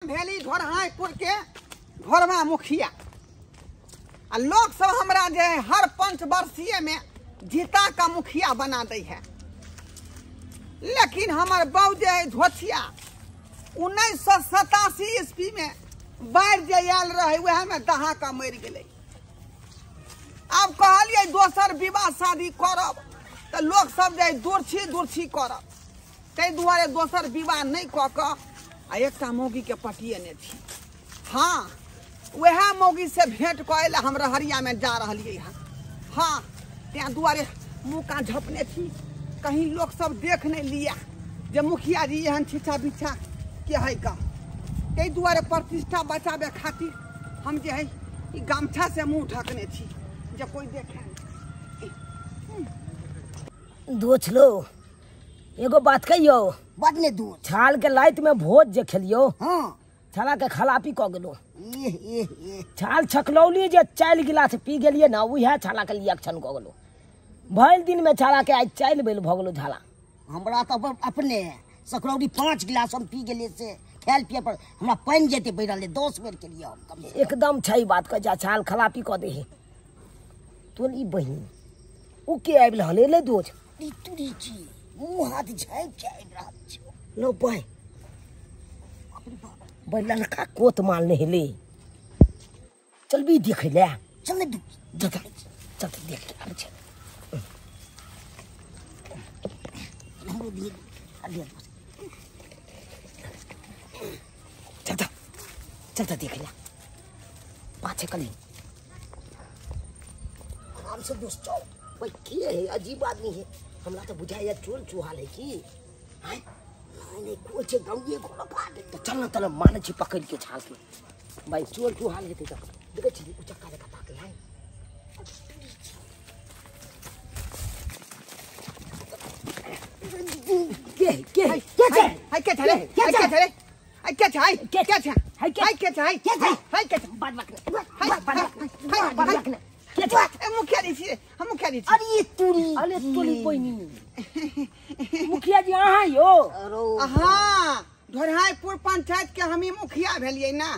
भेली ढोरहापुर के ढोरवा मुखिया आ लोग सब हमरा जे हर 5 वर्षीय में जीता का मुखिया बना दे है। लेकिन हमार बाबू जे है धोथिया 1987 ईस्वी में बाढ़ जे आयल रहे वह में दहाका मर गए। अब कहलिए दोसर विवाह शादी करब तो लोग सब जे दूरछी करब तै दुआरे दोसर विवाह नहीं क के आ एकटा मौगी के पटियने थी। हाँ वह मौगी से भेंट करे हम रहरिया में जा रही है। हाँ त्या दुआरे मुँह का झपने थी कहीं लोग सब देख नहीं लिया जे मुखिया जी एहन छिछा बिछा के है का। ते दुआरे प्रतिष्ठा बचावे खातिर हम जे है गमछा से मुँह ढकने थी जे कोई देखे नहीं। दोछ लो एगो बात कहियो बदले दूध छाल के लाइट में भोज जे खेलियो। हाँ छाला के खलापी क गेलो ये छाल छकलौली जे 4 गिलास पी गेलिए ना उहे छाला के रिएक्शन क गेलो। भइल दिन में छाला के आज 4 बेल भ गेलो झाला। हमरा तो अपने सकरौरी 5 गिलास हम पी गेलिए से खेल पिए पर हमरा पानी जेते बैठल 10 बेर के लिए हम कम से एकदम छई बात कह जा छाल खलापी क दे तोली बहिन उ के आइल हले ले दोछ तुरी जी मुंह हाथ झाइप के आइल रहल छ। लो भाई बैलन का कोत माल नहीं ले चल भी देख ले चल दू जगह चल देख ले अच्छा हमरो भी अलिया चल देख ले पाछे कली आराम से दोस्त चल भाई के है अजीब आदमी है हमरा तो बुझाया चोर चुहाल है की हैं नहीं कुछ गंगे घोड़ा काट तो चल ना तले मान छी पकड़ के छाल के भाई चोर चुहाल है तो देखे छी उचक्का देखा ताके है के हाय क्या चले मुखिया जी हम मुखिया जी अरे तोली बहिनी मुखिया जी अहाँ यो हाँ ढोरहापुर पंचायत के हमी मुखिया भेलिए ना।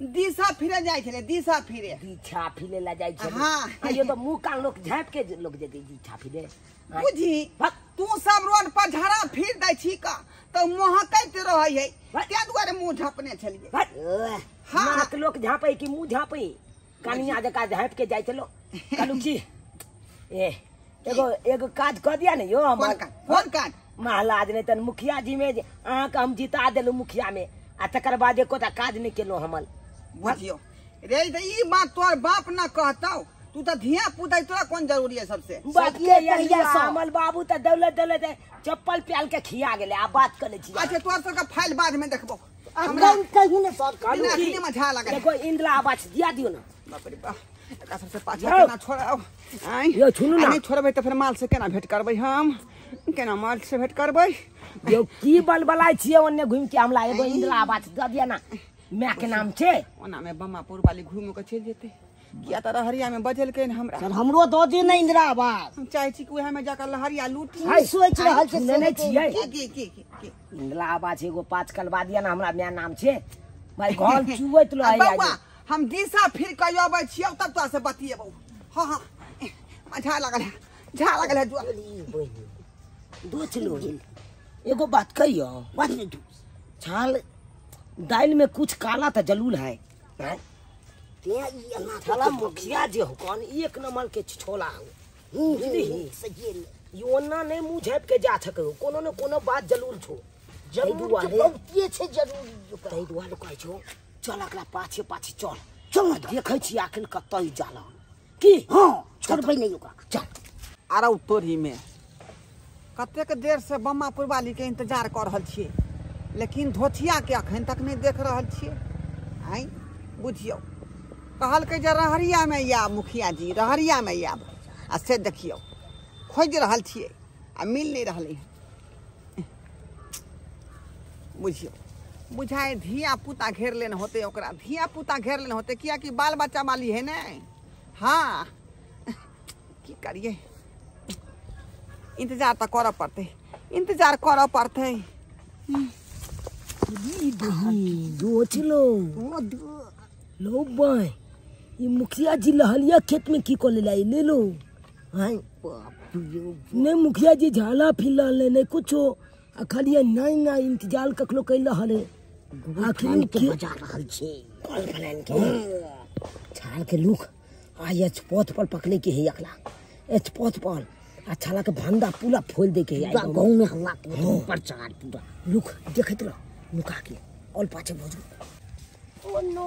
दिशा फिरे जाय छले दिशा फिरे ला जाय छले। हाँ यो तो मुंह कान लोग झाँप के लोग जे दिशा फिरे बुझी तू सब रोड पर झड़ा फिर दै छी का तो महकैत रहै है त्या दुआरे मुंह झपने छलिए। हाँ के लोग झाँपे कि मुंह झाँपे कनिया जका झाँप के जाय चलो कहलू की ए एगो काज कर दिया ने यो फोन काट महाराज ने तन मुखिया जी में अहाँ के हम जिता देलू मुखिया में आ तकर बाद एको काज नहीं केलो हमल बुझियो रे ई बात तोर बाप ना कहतौ तू तो धिया पुता तोरा कौन जरूरी है सबसे हमल बाबू तो दौलत चप्पल प्याल के खिया गेले आ बात करे छी। अच्छा तोर सब का फाइल बाद में देखबो हमरा कहीं ने सर किने मजा लगा देखो इंदिरा आवास दिया दियो ना बाप रे बाप एका सबसे पाछा केना छोड़ाओ आई यो सुनू ना नहीं छोड़बै त फिर माल से केना भेंट करबै हम केना माल से भेंट करबै यो की बलबलाय छिए ओन्ने घुम के हमला एगो इंदिरा आवास द दिया ना मैं के नाम छे ओना में बम्मापुर वाली घूम के चल जेते किया त रहरिया में बजल के हमरा सर हमरो दो दिन नहीं इंदिरा आवास हम चाहे छी कि ओहे में जाकर लहरिया लूटी सोच रहल छे नहीं छिए की इंदिरा आवास एगो 5 कलवा दिया ना हमरा मैं नाम छे भाई घर चुवैत लो आई बउआ हम दिशा फिर कहियो आबै छियौ तब तोरा से बतिएबौ। हां हां मजा लगल है जुआ दोछ लो एगो बात कहियो बात नहीं तू छाल दाल में कुछ काला तो जरूर है ते ई छाला मुखिया जे हो कौन एक नंबर के छोला हो सही यो ना नहीं मुंह झाँप के जा सके कोनो न कोनो बात जरूर छो जरूर बहुते छे जरूरी तै दुआरे कहै छो चल एकरा पाछे चल चल देखै छी आखिर कतई जाला की हां छोड़बै नहीं ओका चल आरो तोरी में कतेक देर से बम्मापुर वाली के इंतजार कर रहल छिए लेकिन धोथिया के अखन तक नहीं देख रहल छिए। आई बुझियो कहल के जे रहरिया में या मुखिया जी रहरिया में या आ से देखियो खोज रहल छिए आ मिल नहीं रहले है। बुझियो बुझाए धिया पुता घेर लेने होते ओकरा धिया पुता घेर लेने होते किया कि बाल बच्चा वाली है ना। हाँ की करिए इंतजार तो कर पड़ते इंतजार कर पड़ते। दो चलो लो बाय ये मुखिया जी लहलिया खेत में की को ले लाई ले लो हां ने मुखिया जी झाला फिला ले ने कुछो खाली नहीं ना इंतजार कखलो कैला हले आखिर के बजा रहल छे कॉल प्लान के छाल के लुक आय स्पॉट पर पकड़े के है अखला स्पॉट पर अच्छा के भंडा पूरा फोल दे के गांव में हल्ला प्रचार पूरा लुक देखत रहो लुका के और पाछे भोजू ओ नो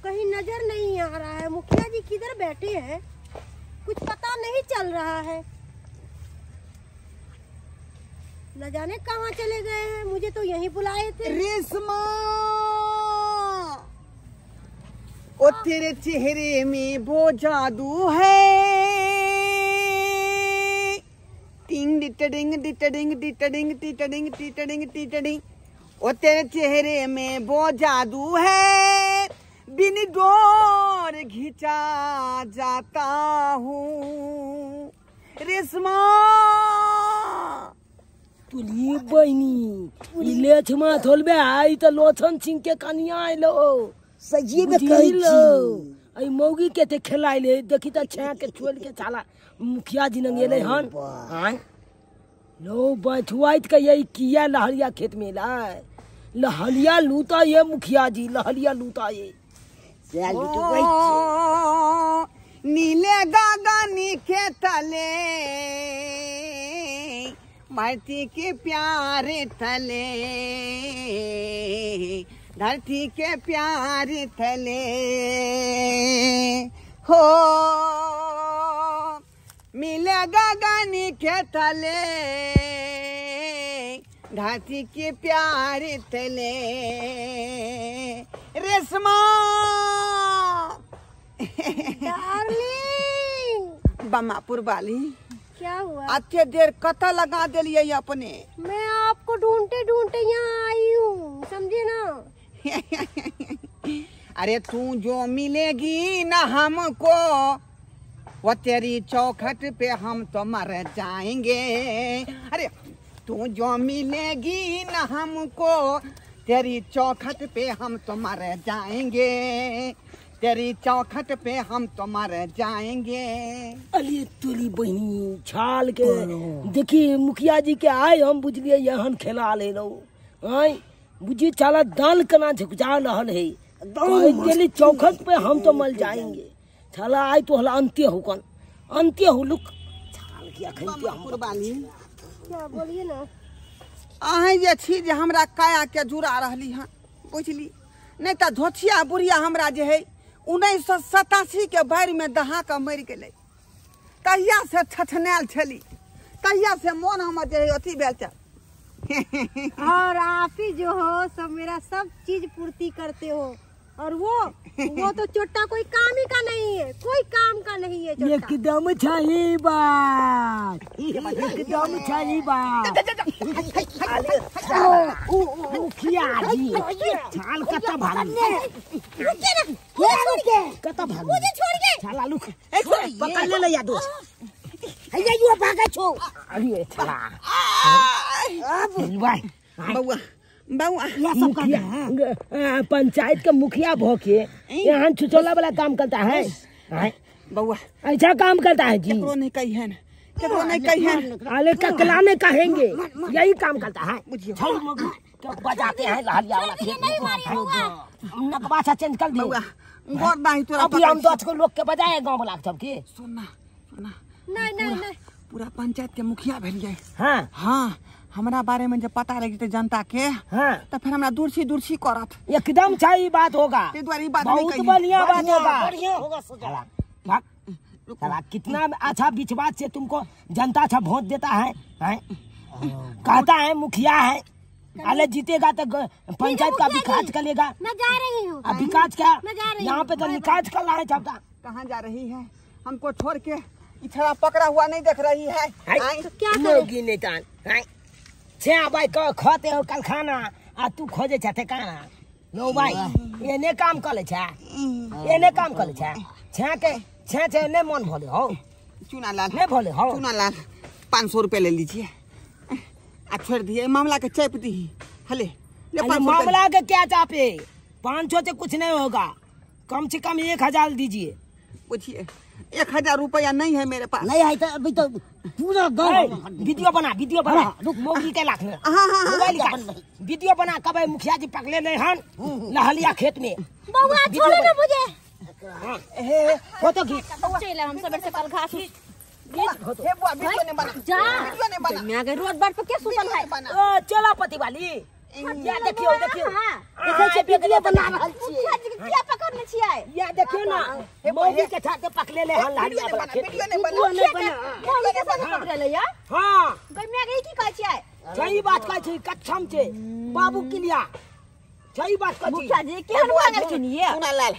कहीं नजर नहीं आ रहा है। मुखिया जी किधर बैठे हैं कुछ पता नहीं चल रहा है। न जाने कहाँ चले गए हैं। मुझे तो यहीं बुलाए थे। रेशमा ओ तेरे चेहरे में वो जादू है टिंग डिटडिंग डिटडिंग डिटडिंग टिटडिंग टिटडिंग टिटडिंग ओ तेरे चेहरे में वो जादू है बिन डोर घिंचा जाता हूँ रेशमा तुली बहनी इले छमा थोलबे आई त लोछन सिंह के कनिया आइलो सही में कहि छी आई मौगी के ते खेलाइले देखि त छा के छोड़ के छाला मुखिया जी नंग एले हन हां लो बैठुआइत के यही किया लहरिया खेत में लाए लहरिया लूटा ये मुखिया जी लहरिया लूटा ये नीले गगनी के तले धरती के प्यारे तले धरती के प्यारे तले हो मिले गगनी के तले धरती के प्यारे तले रेशमा डार्लिंग बमापुर वाली क्या हुआ? अच्छे देर कता लगा दिलिए अपने। मैं आपको ढूंढते ढूंढते यहाँ आई हूँ समझे ना। अरे तू जो मिलेगी ना हमको वो तेरी चौखट पे हम तो मर जाएंगे। अरे तू जो मिलेगी ना हमको तेरी चौखट पे हम तो मर जाएंगे तेरी चौखट पे हम तो मर जाएंगे। अली तुली बहनी छाल के देखी मुखिया जी के आए हम बुझलिए यहाँ खेला ले लो आई बुझी छाला दाल कना झुकजा रहल है तेरी चौखट पे हम तो मर जाएंगे। छाला आई तो हला अंत्य होकन अंत्य हो लुक छाल की अखन वाली क्या बोलिए ना। अहें जे छी जे हमरा काया के जुड़ा रहली हन बुझली नहीं तो धोछिया बुढ़िया हमरा जे है 1987 के बाढ़ में दहा के मर गए तहिया से छछनाल छली तहिया से मन हमर जे है अथी भेल चल। और आप ही जो हो सब मेरा सब चीज पूर्ति करते हो और वो तो चोटा कोई काम ही का नहीं है कोई काम का नहीं है चोटा। एकदम सही बात एकदम सही बात मुखिया जी छाल कता भागी कता भागी मुझे छोड़ के छाला लुक पकड़ ले या दोस्त हैया यो भागा छो अरे छाला भाई बउआ बउआ पंचायत का मुखिया भोके यहाँ छुचोला वाला काम करता है बउआ ऐसा काम करता है जी केकरो नहीं कही है केकरो नहीं कही है अरे ककलाने कहेंगे यही काम करता है बजाते हैं लहरिया वाला नकबा सा चेंज कर दियो बउआ गोर नाही तोरा अभी हम 10 को लोग के बजाए गांव वाला सबके सुनना सुनना नहीं पूरा पंचायत के मुखिया भेलिए। हां हां हमरा बारे में जब पता लगी तो जनता के हां तो फिर हमरा दूरसी करत एकदम सही बात होगा ते द्वारी बात नहीं बहुत कही बढ़िया बात होगा बढ़िया होगा सोचा साला कितना अच्छा बीच बात से तुमको जनता अच्छा वोट देता है कहता है मुखिया है अरे जीतेगा तो पंचायत का विकास करेगा। मैं जा रही हूँ। अब विकास क्या मैं जा रही यहाँ पे तो विकास कर रहा है चलता कहाँ जा रही है हमको छोड़ के इतना पकड़ा हुआ नहीं देख रही है तो क्या लोगी नेतान छे भाई खाते हो कल खाना आ तू खोजे चाहते खाना लो भाई ये ने काम कर ले छा ये ने काम कर ले छा छे के छे ने मन भोले हो चुना लाल ने भोले हो चुना लाल 500 रुपए ले लीजिए आ छोड़ दिए मामला के चैप दी हले अरे मामला के क्या चापे, 500 से कुछ नहीं होगा, कम से कम 1000 दीजिए। पूछिए 1000 रुपया नहीं है मेरे पास। नहीं है तो अभी तो पूरा गाँव वीडियो बना मोगी के लाख में वीडियो बना, कब मुखिया जी पकड़े नहीं हन लहलिया खेत में। बउआ छोड़ो ना मुझे। फोटो खींच, चला हम सवेरे से कल घास हे बुआ वीडियो ने बना, जा वीडियो ने बना। मैं अगर रोड बाट पे क्या सुतल है। ओ चला पति वाली, या देखियो देखियो देखै छै वीडियो बना रहल छी। मुखिया जी के क्या पकड़ने छियै। या देखियो ना मोगी के साथ पकड़े ले हन लहलिया वाला खेत। वीडियो ने बना। मौगी के साथ पकड़े ले या। हां भाई मैं गई की कहै छियै। सही बात कहै छी, कच्छम छे बाबू के लिया सही बात कहै छी। मुखिया जी केहन मांगलखिन ये। सुना लाल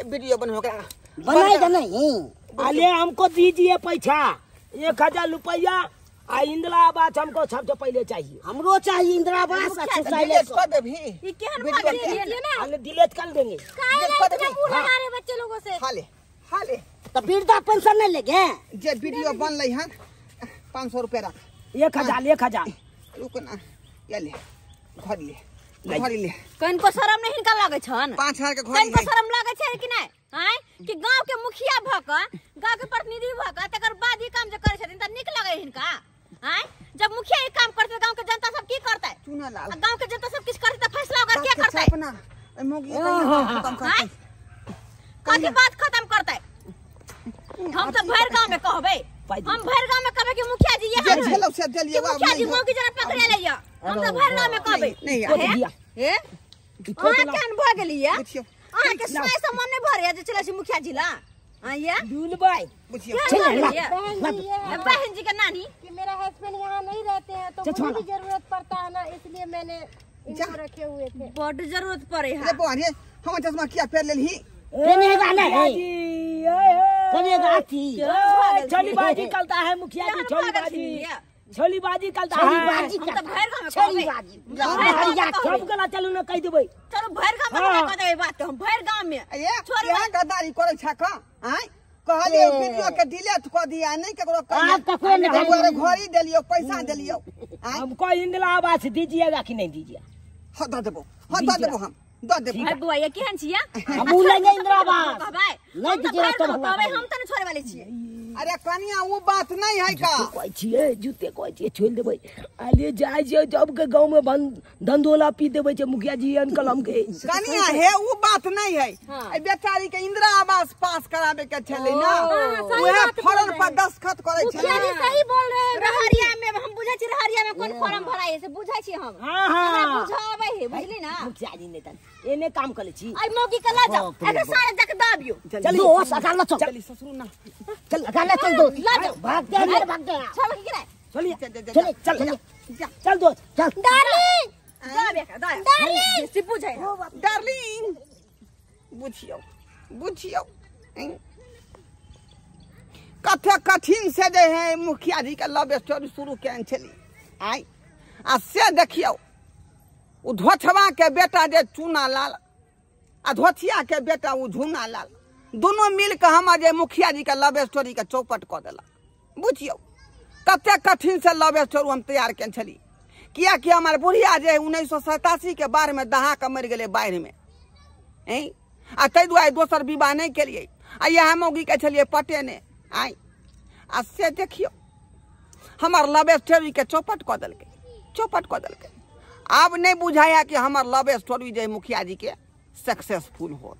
वीडियो बनो का बनाई तो नहीं। अरे हमको दीजिए पैसा 1000 रुपया, आ इंदिरा आवास हमको सबसे पहले चाहिए। हमरो चाहिए इंदिरा आवास। डिलीट कर दे भी। ये केहन मांगलखिन ना। हमने डिलीट कर देंगे। काहे इतना पूरा मारे बच्चे लोगों से। हाले तो वृद्धा पेंशन नहीं लेगे। जे वीडियो बनलै हन 500 रुपया रख। 1000 रुक ना, ये ले घर ले कन को शरम नहीं हिनका लागे छन। 5000 के घर कन को शरम लागे छै कि नहीं। हैं कि गांव के मुखिया भक, गांव के प्रतिनिधि भक, तकर बाद ई काम जे करे छथिन त निक लागे हिनका। हैं जब मुखिया ई काम करते गांव के जनता सब की करतै। चुना लाल गांव के जनता सब किछ करते त फैसला ओकर के करतै। अपना मोगी खत्म करते। कथी बात खत्म करतै। हम तो भर गांव में कहबै, हम भर गांव में कहबै कि मुखिया जी ये जे झेलो से जलिए मुखिया जी मोगी जना पकड़े ले। हम तो भर गांव में कहबै। नहीं हे अहाँ केहन भ गेलियै। बुझियो अहाँ के समय से मन नहीं भरे जे चले छी मुखिया जी ला। हां ये दूल भाई बुझियो बहन जी के नानी कि मेरा हस्बैंड यहाँ नहीं रहते हैं तो मुझे भी जरूरत पड़ता है ना, इसलिए मैंने इनको रखे हुए थे। बड़ जरूरत पड़े है। रे बुआ रे हम चश्मा किया फेर लेलही। केने गाना है केने गाती छोलीबाजी करता है मुखिया जी, छोलीबाजी करता है। हम तो भर गांव में कहबै। सब गला चलू ना कह देबै। चलो भर गांव में कह देबै बात। हम भर गांव में ये छोरा गद्दारी करे छ का। हैं कहलिए वीडियो के डिलीट कर दिया, नहीं केकरो कहलिए घड़ी देलियो, पैसा देलियो। हमको इंदिरा आवास दीजिएगा कि नहीं दीजिए। हाँ दे देबो हम दे देबो। भाई बुआ ये केहन छियै। हम लेंगे इंदिरा आवास। कहबै नहीं दीजिएगा तो कहबै हम त छोड़े वाले छियै। अरे कनिया वो बात नहीं है का। कोई छिए जूते कोई छिए छोड़ देबै। आले जाय जे जब के गांव में धंधोला पी देबै जे मुखिया जी अंकल हम के। कनिया है वो बात नहीं है। ए बेचारी के इंदिरा आवास पास करावे के छले ना, ओहे फॉर्म पर दस्तखत करे मुखिया जी छले। सही बोल रहे हैं। रहरिया में हम बुझै छी, रहरिया में कोन फॉर्म भराए से बुझै छी हम। हमरा बुझाबै है, बुझली ना। मुखिया जी ने तन एने काम करे छी। आई मौगी के ला जाओ, एकर सारे जाके दाबियो। चल दोस्त अकाल चल चली ससुर ना चल अकाल चल दोस्त ला जाओ भागते हैं भागते हैं। सब की रे चलिए चल चल दोस्त चल। डार्लिंग दाबे का डार्लिंग से बुझै है। डार्लिंग बुझियो कथे कठिन से दे है मुखिया जी के लव स्टोरी शुरू केन छली। आई आ से देखियो उ धोछवा के बेटा जे चूना लाल आ धोथिया के बेटा उ झूना लाल, दोनों मिल के हम जे मुखिया जी के लव स्टोरी के चौपट क देला। बुझियो कते कठिन से लव स्टोरी हम तैयार केन छली। किया कि हमार बुढ़िया जे 1987 के बाढ़ में दहा के मर गेले बाढ़ में। आ तै दुआरे दोसर विवाह नहीं केलिए। आ यह मौगी के छलिए पटे ने। आई आ से देखियो हमार लव स्टोरी के चौपट क देलकै। अब नहीं बुझाया कि हमार लव स्टोरी जे मुखिया जी के सक्सेसफुल होत।